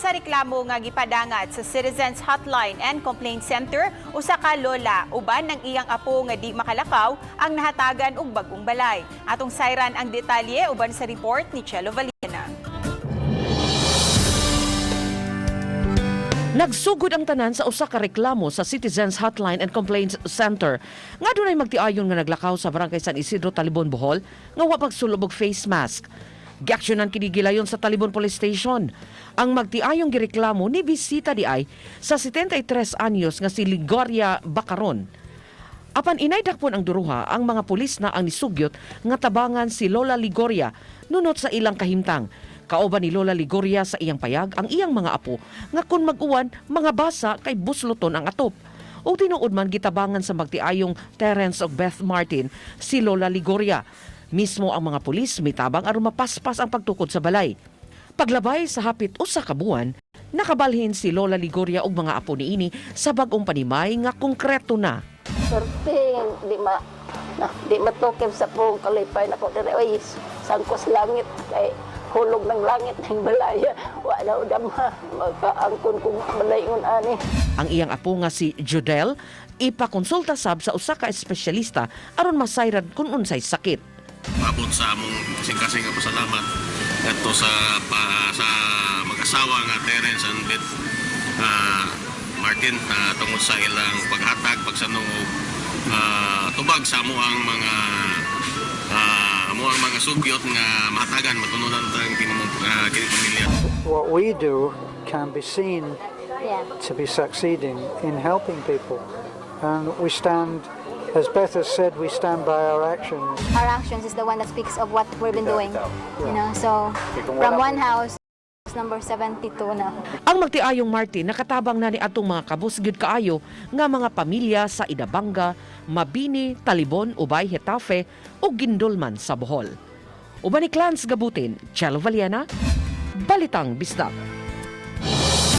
sa reklamo nga gipadangat sa Citizens Hotline and Complaint Center usa ka lola uban ng iyang apo nga di makalakaw ang nahatagan og bagong balay. Atong sayran ang detalye uban sa report ni Chelo Valena. Nagsugod ang tanan sa usa ka reklamo sa Citizens Hotline and Complaints Center nga dunay magtiayon nga naglakaw sa Barangay San Isidro, Talibon, Bohol nga wa pagsulubog face mask. Giaksyonan kini gilayon sa Talibon Police Station. Ang magtiayong gireklamo ni bisita di ay sa 73 anyos nga si Ligoria Bacaron. Apan inaydakpon ang duruha, ang mga pulis na ang nisugyot nga tabangan si Lola Ligoria nunot sa ilang kahimtang. Kauban ni Lola Ligoria sa iyang payag ang iyang mga apo nga kun mag-uwan mga basa kay Busloton ang atop. O tinuod man gitabangan sa magtiayong Terence og Beth Martin si Lola Ligoria. Mismo ang mga pulis mitabang aron mapaspas ang pagtukod sa balay. Paglabay sa hapit usa ka buwan, nakabalhin si Lola Ligoria og mga apo niini sa bag-ong panimay nga konkreto na. Perting di matukib sa pong kalipay na ko dire oy sangkos langit kay hulog ng langit ng balaya wala udama magkaangkon kung malayon ani. Ang iyang apo nga si Jodel ipakonsulta sab sa usa ka espesyalista aron masayran kung unsay sakit. Abot sa among kasing-kasing nga pasalamat ngadto sa mag-asawa nga Terence and Beth Martin tungod sa ilang paghatag pagsanong tubag sa amuang mga sugyot nga mahatagan matununan ang kini pamilya. What we do can be seen to be succeeding in helping people, and we stand, as Beth has said, we stand by our actions. Our actions is the one that speaks of what we've been doing. You know, so from one house, number 72 na. Ang magtiayong Martin nakatabang na ni atong mga kabus gyud kaayo nga mga pamilya sa Idabanga, Mabini, Talibon, Ubay, Hetafe ug Gindolman sa Bohol. Uban ni Clans Gabutin, Chelo Valena, Balitang Bisdak.